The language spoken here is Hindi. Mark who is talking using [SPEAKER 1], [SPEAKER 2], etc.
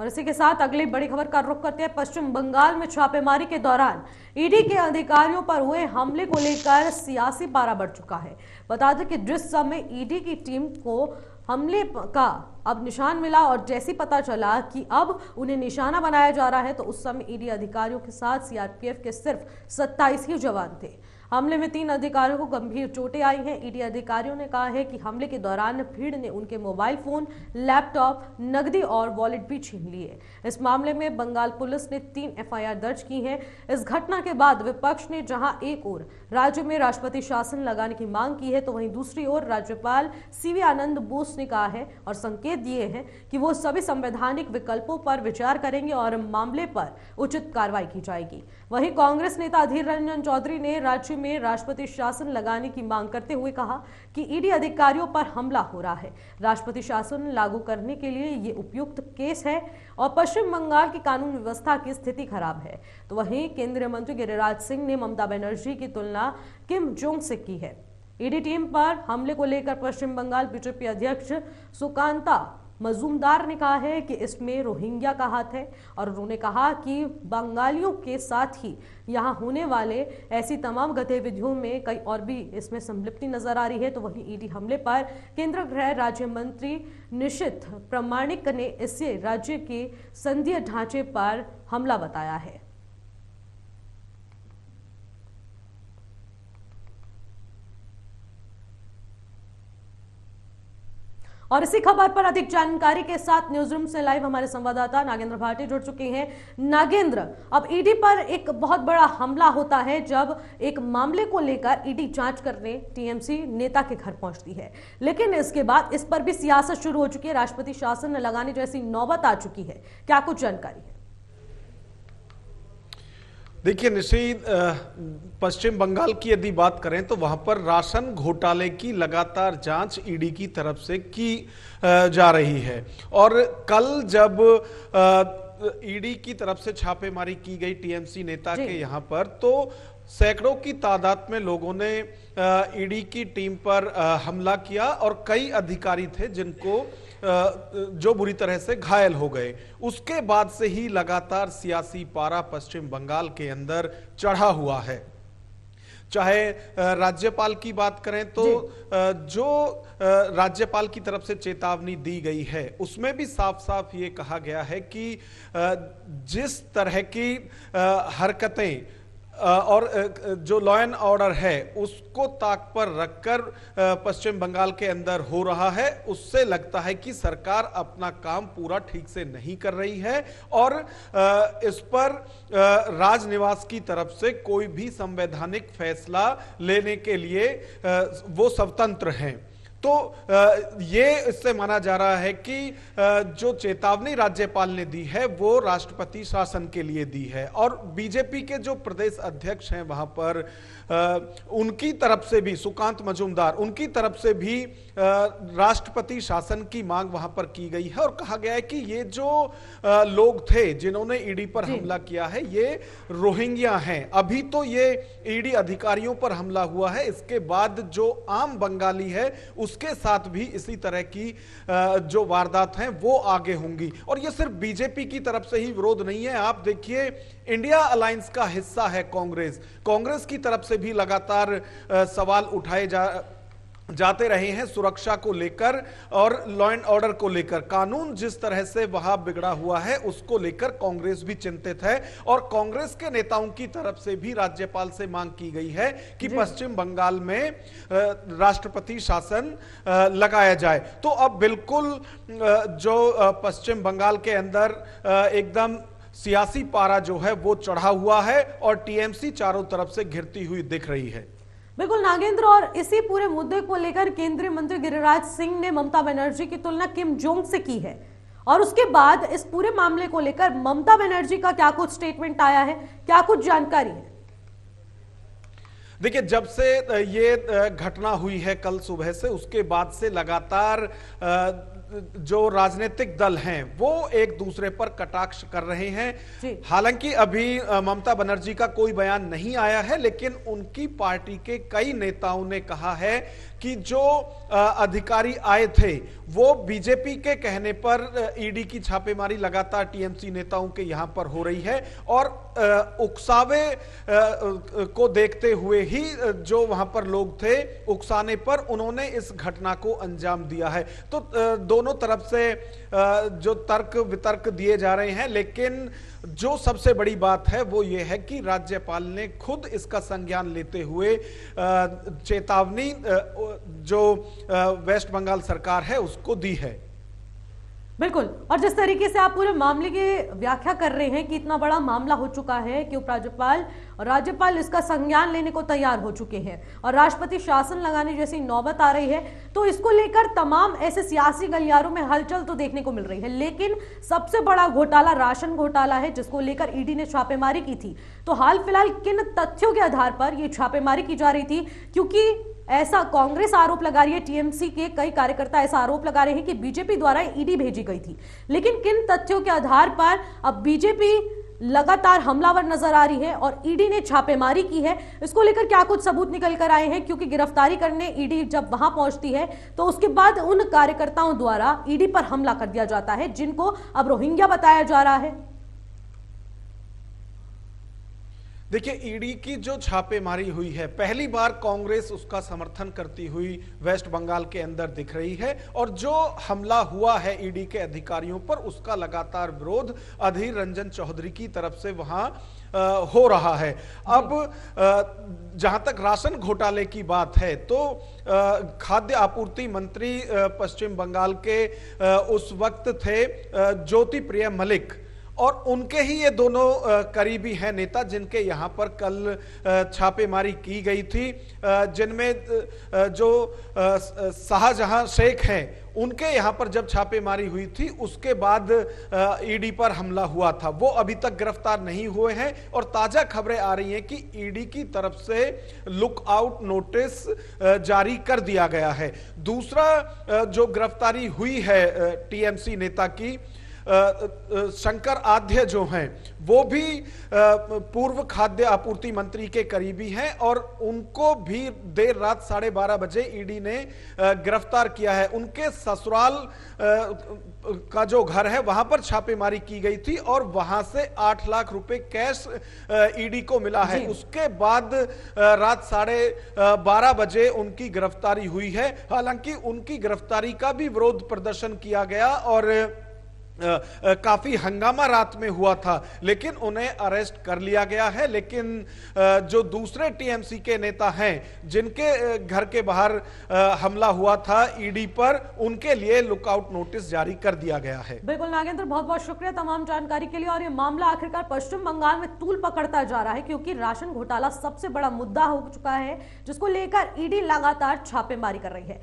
[SPEAKER 1] और इसी के साथ अगली बड़ी खबर का रुख करते हैं। पश्चिम बंगाल में छापेमारी के दौरान ईडी के अधिकारियों पर हुए हमले को लेकर सियासी पारा बढ़ चुका है। बता दें कि जिस समय ईडी की टीम को हमले का अब निशान मिला और जैसे पता चला कि अब उन्हें निशाना बनाया जा रहा है, तो उस समय ईडी अधिकारियों के साथ सीआरपीएफ के सिर्फ 27 ही जवान थे। हमले में 3 अधिकारियों को गंभीर चोटें आई हैं। ईडी अधिकारियों ने कहा है कि हमले के दौरान भीड़ ने उनके मोबाइल फोन, लैपटॉप, नकदी और वॉलेट भी छीन लिए। इस मामले में बंगाल पुलिस ने 3 एफआईआर दर्ज की है। इस घटना के बाद विपक्ष ने जहां एक ओर राज्य में राष्ट्रपति शासन लगाने की मांग की है, तो वहीं दूसरी ओर राज्यपाल सीवी आनंद बोस ने कहा है और संकेत दिए हैं कि वो सभी संवैधानिक विकल्पों पर विचार करेंगे और मामले पर उचित कार्रवाई की जाएगी। वहीं कांग्रेस नेता अधीर रंजन चौधरी ने राज्य में राष्ट्रपति शासन लगाने की मांग करते हुए कहा कि ईडी अधिकारियों पर हमला हो रहा है। राष्ट्रपति शासन लागू करने के लिए ये उपयुक्त केस है और पश्चिम बंगाल की कानून व्यवस्था की स्थिति खराब है। तो वहीं केंद्रीय मंत्री गिरिराज सिंह ने ममता बनर्जी की तुलना किम जोंग से की है। ईडी टीम पर हमले को लेकर पश्चिम बंगाल बीजेपी अध्यक्ष सुकांता मजूमदार ने कहा है कि इसमें रोहिंग्या का हाथ है और उन्होंने कहा कि बंगालियों के साथ ही यहां होने वाले ऐसी तमाम गतिविधियों में कई और भी इसमें संलिप्ति नजर आ रही है। तो वहीं ईडी हमले पर केंद्रीय गृह राज्य मंत्री निशित प्रामाणिक ने इसे राज्य के संघीय ढांचे पर हमला बताया है। और इसी खबर पर अधिक जानकारी के साथ न्यूज रूम से लाइव हमारे संवाददाता नागेंद्र भाटी जुड़ चुके हैं। नागेंद्र, अब ईडी पर एक बहुत बड़ा हमला होता है जब एक मामले को लेकर ईडी जांच करने टीएमसी नेता के घर पहुंचती है, लेकिन इसके बाद इस पर भी सियासत शुरू हो चुकी है। राष्ट्रपति शासन लगाने जैसी नौबत आ चुकी है। क्या कुछ जानकारी है?
[SPEAKER 2] देखिए निशीद, पश्चिम बंगाल की यदि बात करें तो वहां पर राशन घोटाले की लगातार जांच ईडी की तरफ से की जा रही है। और कल जब ईडी की तरफ से छापेमारी की गई टीएमसी नेता के यहां पर, तो सैकड़ों की तादाद में लोगों ने ईडी की टीम पर हमला किया और कई अधिकारी थे जिनको जो बुरी तरह से घायल हो गए। उसके बाद से ही लगातार सियासी पारा पश्चिम बंगाल के अंदर चढ़ा हुआ है। चाहे राज्यपाल की बात करें तो जो राज्यपाल की तरफ से चेतावनी दी गई है उसमें भी साफ साफ ये कहा गया है कि जिस तरह की हरकतें और जो लॉ एंड ऑर्डर है उसको ताक पर रखकर पश्चिम बंगाल के अंदर हो रहा है, उससे लगता है कि सरकार अपना काम पूरा ठीक से नहीं कर रही है और इस पर राजनिवास की तरफ से कोई भी संवैधानिक फैसला लेने के लिए वो स्वतंत्र हैं। तो ये इससे माना जा रहा है कि जो चेतावनी राज्यपाल ने दी है वो राष्ट्रपति शासन के लिए दी है। और बीजेपी के जो प्रदेश अध्यक्ष हैं वहां पर उनकी तरफ से भी, सुकांत मजूमदार, उनकी तरफ से भी राष्ट्रपति शासन की मांग वहां पर की गई है और कहा गया है कि ये जो लोग थे जिन्होंने ईडी पर हमला किया है ये रोहिंग्या हैं। अभी तो ये ईडी अधिकारियों पर हमला हुआ है, इसके बाद जो आम बंगाली है उसके साथ भी इसी तरह की जो वारदात हैं वो आगे होंगी। और ये सिर्फ बीजेपी की तरफ से ही विरोध नहीं है। आप देखिए, इंडिया अलायंस का हिस्सा है कांग्रेस की तरफ से भी लगातार सवाल उठाए जाते रहे हैं सुरक्षा को लेकर और लॉ एंड ऑर्डर को लेकर। कानून जिस तरह से वहां बिगड़ा हुआ है उसको लेकर कांग्रेस भी चिंतित है और कांग्रेस के नेताओं की तरफ से भी राज्यपाल से मांग की गई है कि पश्चिम बंगाल में राष्ट्रपति शासन लगाया जाए। तो अब बिल्कुल जो पश्चिम बंगाल के अंदर एकदम सियासी पारा जो है वो चढ़ा हुआ है और टीएमसी चारों तरफ से घिरती हुई दिख रही है।
[SPEAKER 1] बिल्कुल नागेंद्र, और इसी पूरे मुद्दे को लेकर केंद्रीय मंत्री गिरिराज सिंह ने ममता बनर्जी की तुलना किम जोंग से की है और उसके बाद इस पूरे मामले को लेकर ममता बनर्जी का क्या कुछ स्टेटमेंट आया है, क्या कुछ जानकारी है?
[SPEAKER 2] देखिए, जब से ये घटना हुई है कल सुबह से, उसके बाद से लगातार जो राजनीतिक दल हैं वो एक दूसरे पर कटाक्ष कर रहे हैं। हालांकि अभी ममता बनर्जी का कोई बयान नहीं आया है, लेकिन उनकी पार्टी के कई नेताओं ने कहा है कि जो अधिकारी आए थे वो बीजेपी के कहने पर ईडी की छापेमारी लगातार टीएमसी नेताओं के यहां पर हो रही है और उकसावे को देखते हुए ही जो वहां पर लोग थे उकसाने पर उन्होंने इस घटना को अंजाम दिया है। तो दोनों तरफ से जो तर्क वितर्क दिए जा रहे हैं, लेकिन जो सबसे बड़ी बात है वो ये है कि राज्यपाल ने खुद इसका संज्ञान लेते हुए चेतावनी जो वेस्ट बंगाल सरकार है उसको दी है।
[SPEAKER 1] बिल्कुल, और जिस तरीके से आप पूरे मामले की व्याख्या कर रहे हैं कि इतना बड़ा मामला हो चुका है कि उपराज्यपाल और राज्यपाल इसका संज्ञान लेने को तैयार हो चुके हैं और राष्ट्रपति शासन लगाने जैसी नौबत आ रही है, तो इसको लेकर तमाम ऐसे सियासी गलियारों में हलचल तो देखने को मिल रही है। लेकिन सबसे बड़ा घोटाला राशन घोटाला है जिसको लेकर ईडी ने छापेमारी की थी। तो हाल फिलहाल किन तथ्यों के आधार पर यह छापेमारी की जा रही थी, क्योंकि ऐसा कांग्रेस आरोप लगा रही है, टीएमसी के कई कार्यकर्ता ऐसा आरोप लगा रहे हैं कि बीजेपी द्वारा ईडी भेजी गई थी। लेकिन किन तथ्यों के आधार पर अब बीजेपी लगातार हमलावर नजर आ रही है और ईडी ने छापेमारी की है, इसको लेकर क्या कुछ सबूत निकल कर आए हैं? क्योंकि गिरफ्तारी करने ईडी जब वहां पहुंचती है तो उसके बाद उन कार्यकर्ताओं द्वारा ईडी पर हमला कर दिया जाता है जिनको अब रोहिंग्या बताया जा रहा है।
[SPEAKER 2] देखिए, ईडी की जो छापेमारी हुई है, पहली बार कांग्रेस उसका समर्थन करती हुई वेस्ट बंगाल के अंदर दिख रही है और जो हमला हुआ है ईडी के अधिकारियों पर उसका लगातार विरोध अधीर रंजन चौधरी की तरफ से वहां हो रहा है। अब जहां तक राशन घोटाले की बात है तो खाद्य आपूर्ति मंत्री पश्चिम बंगाल के उस वक्त थे ज्योति प्रिय मलिक और उनके ही ये दोनों करीबी हैं नेता जिनके यहां पर कल छापेमारी की गई थी, जिनमें जो शाहजहां शेख हैं उनके यहां पर जब छापेमारी हुई थी उसके बाद ईडी पर हमला हुआ था। वो अभी तक गिरफ्तार नहीं हुए हैं और ताजा खबरें आ रही हैं कि ईडी की तरफ से लुक आउट नोटिस जारी कर दिया गया है। दूसरा जो गिरफ्तारी हुई है टीएमसी नेता की, शंकर आध्य जो हैं वो भी पूर्व खाद्य आपूर्ति मंत्री के करीबी हैं और उनको भी देर रात 12:30 बजे ईडी ने गिरफ्तार किया है। उनके ससुराल का जो घर है वहां पर छापेमारी की गई थी और वहां से 8 लाख रुपए कैश ईडी को मिला है। उसके बाद रात 12:30 बजे उनकी गिरफ्तारी हुई है। हालांकि उनकी गिरफ्तारी का भी विरोध प्रदर्शन किया गया और काफी हंगामा रात में हुआ था, लेकिन उन्हें अरेस्ट कर लिया गया है। लेकिन जो दूसरे टीएमसी के नेता हैं जिनके घर के बाहर हमला हुआ था ईडी पर, उनके लिए लुकआउट नोटिस जारी कर दिया गया है।
[SPEAKER 1] बिल्कुल नागेंद्र, बहुत बहुत शुक्रिया तमाम जानकारी के लिए। और ये मामला आखिरकार पश्चिम बंगाल में तूल पकड़ता जा रहा है क्योंकि राशन घोटाला सबसे बड़ा मुद्दा हो चुका है जिसको लेकर ईडी लगातार छापेमारी कर रही है।